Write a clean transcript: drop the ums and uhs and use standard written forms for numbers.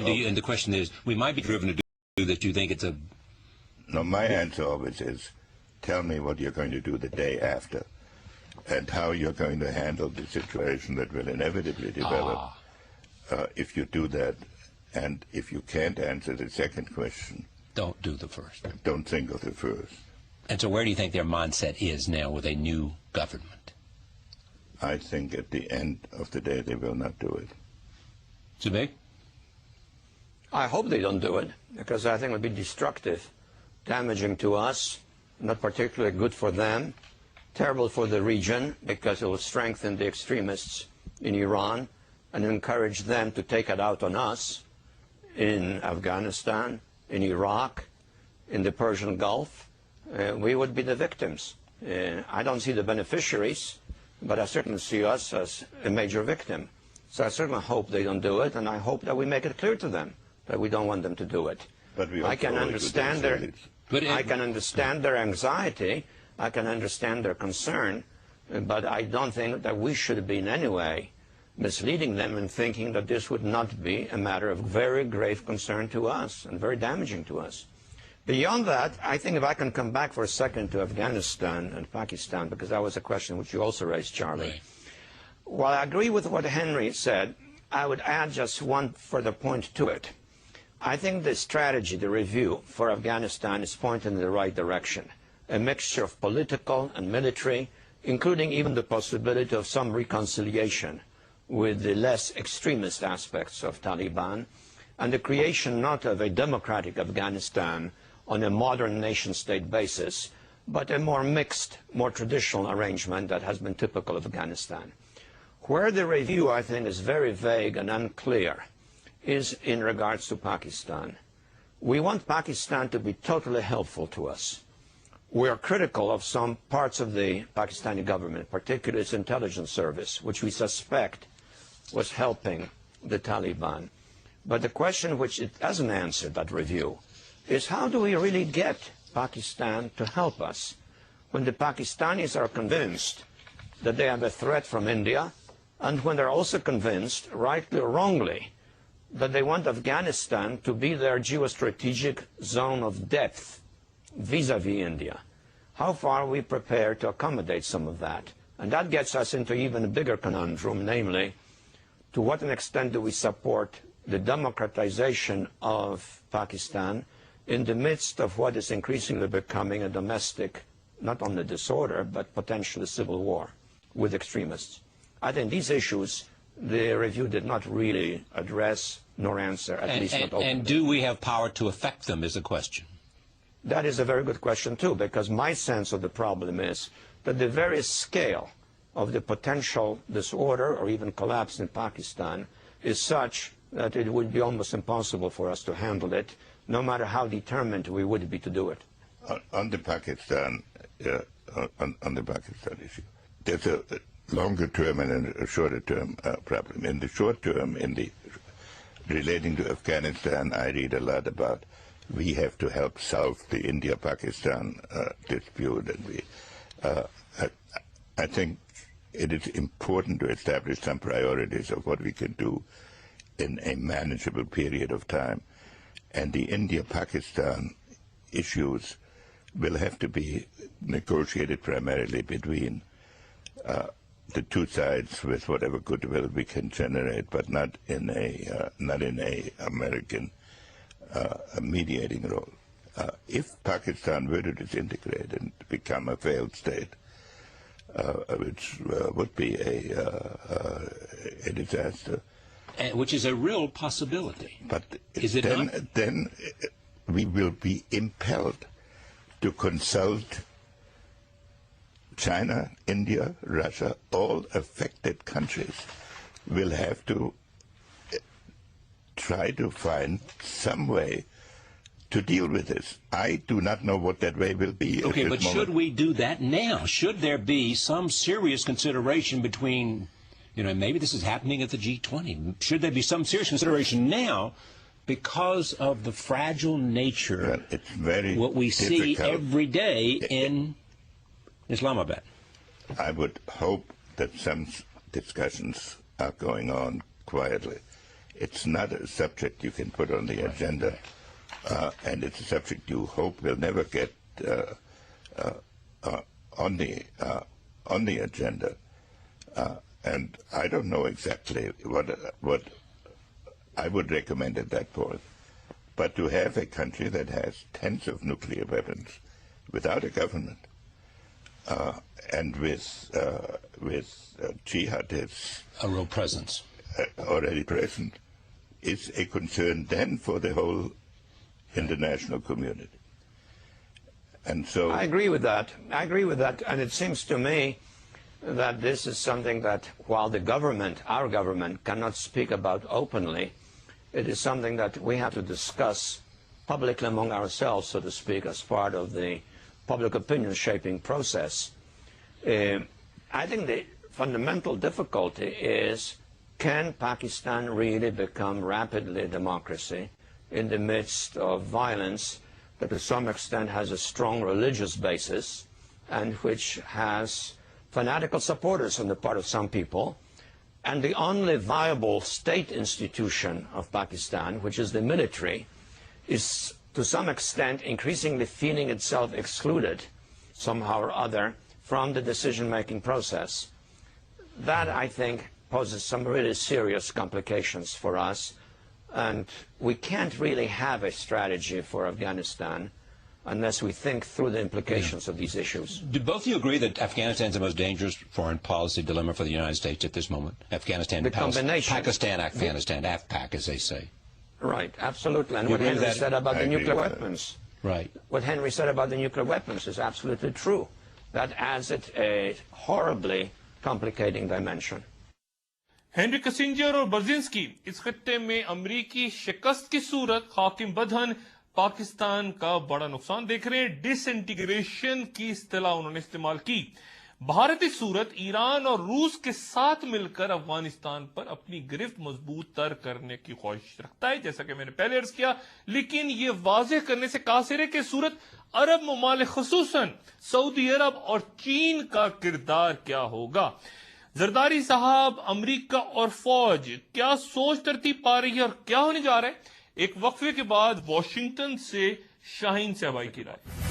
and the question is, we might be driven to do that. You think it's a... No, my answer always is, tell me what you're going to do the day after, and how you're going to handle the situation that will inevitably develop if you do that. And if you can't answer the second question, don't do the first. Don't think of the first. And so where do you think their mindset is now with a new government? I think at the end of the day they will not do it. Zubek? I hope they don't do it, because I think it would be destructive, damaging to us, not particularly good for them, terrible for the region, because it will strengthen the extremists in Iran and encourage them to take it out on us in Afghanistan, in Iraq, in the Persian Gulf. We would be the victims. I don't see the beneficiaries, but I certainly see us as a major victim. So I certainly hope they don't do it, and I hope that we make it clear to them that we don't want them to do it. But I can understand I can understand their anxiety, I can understand their concern, but I don't think that we should be in any way misleading them and thinking that this would not be a matter of very grave concern to us and very damaging to us. Beyond that, I think if I can come back for a second to Afghanistan and Pakistan, because that was a question which you also raised, Charlie. Right. While I agree with what Henry said, I would add just one further point to it. I think the strategy, the review for Afghanistan is pointing in the right direction. A mixture of political and military, including even the possibility of some reconciliation with the less extremist aspects of Taliban, and the creation not of a democratic Afghanistan on a modern nation-state basis, but a more mixed, more traditional arrangement that has been typical of Afghanistan. Where the review, I think, is very vague and unclear is in regards to Pakistan. We want Pakistan to be totally helpful to us. We are critical of some parts of the Pakistani government, particularly its intelligence service, which we suspect was helping the Taliban. But the question which it doesn't answer, that review, is how do we really get Pakistan to help us when the Pakistanis are convinced that they have a threat from India, and when they're also convinced, rightly or wrongly, that they want Afghanistan to be their geostrategic zone of depth vis-à-vis India. How far are we prepared to accommodate some of that? And that gets us into even a bigger conundrum, namely, to what extent do we support the democratization of Pakistan in the midst of what is increasingly becoming a domestic, not only disorder, but potentially civil war with extremists? I think these issues the review did not really address nor answer, at least not openly. And do we have power to affect them is a question. That is a very good question, too, because my sense of the problem is that the very scale of the potential disorder or even collapse in Pakistan is such that it would be almost impossible for us to handle it, no matter how determined we would be to do it. On the Pakistan issue, there's a longer term and a shorter term problem. In the short term, relating to Afghanistan, I read a lot about we have to help solve the India-Pakistan dispute, and I think it is important to establish some priorities of what we can do in a manageable period of time. And the India-Pakistan issues will have to be negotiated primarily between the two sides with whatever goodwill we can generate, but not in a American mediating role. If Pakistan were to disintegrate and become a failed state, which would be a disaster. Which is a real possibility. But is it then, not? Then we will be impelled to consult China, India, Russia, all affected countries will have to try to find some way to deal with this. I do not know what that way will be. Okay, at but this should moment. we do that now? Should there be some serious consideration between, maybe this is happening at the G20. Should there be some serious consideration now because of the fragile nature, well, it's very what we see difficult. every day in Islamabad? I would hope that some discussions are going on quietly It's not a subject you can put on the agenda, and it's a subject you hope will never get on the agenda. And I don't know exactly what I would recommend at that point. But to have a country that has tens of nuclear weapons without a government, and with jihadists, a real presence, already present, is a concern then for the whole international community. And so I agree with that. And it seems to me that this is something that while the government, our government, cannot speak about openly, it is something that we have to discuss publicly among ourselves, so to speak, as part of the public opinion shaping process. I think the fundamental difficulty is, can Pakistan really become rapidly a democracy in the midst of violence that to some extent has a strong religious basis and which has fanatical supporters on the part of some people, and the only viable state institution of Pakistan, which is the military, is to some extent increasingly feeling itself excluded somehow or other from the decision-making process. That, I think, poses some really serious complications for us, and we can't really have a strategy for Afghanistan unless we think through the implications of these issues. Do both of you agree that Afghanistan is the most dangerous foreign policy dilemma for the United States at this moment? Afghanistan, the combination. Pakistan, Afghanistan, AFPAC, as they say. Right, absolutely. And You what agree with Henry that? said about I the agree nuclear with that. weapons. Right. What Henry said about the nuclear weapons is absolutely true. That adds it a horribly complicating dimension. Henry Kissinger और बर्जिंस्की इस खत्ते में अमरीकी शिकस्त की सूरत हाकिम बदहन पाकिस्तान का बड़ा नुकसान देख रहे हैं। डिसइंटीग्रेशन की इस्तिलाह उन्होंने इस्तेमाल की। भारत इस सूरत ईरान और रूस के साथ मिलकर अफगानिस्तान पर अपनी गिरफ्त मजबूत तर करने की ख्वाहिश रखता है, जैसा कि मैंने पहले अर्ज किया। लेकिन ये वाज़ेह करने से कासिर है कि सूरत अरब ममालिक खुसूसन सऊदी अरब और चीन का किरदार क्या होगा। जरदारी साहब, अमरीका और फौज क्या सोच तरतीब पा रही है और क्या होने जा रहा है? एक वक्फे के बाद वॉशिंगटन से शाहीन सहबाई की राय।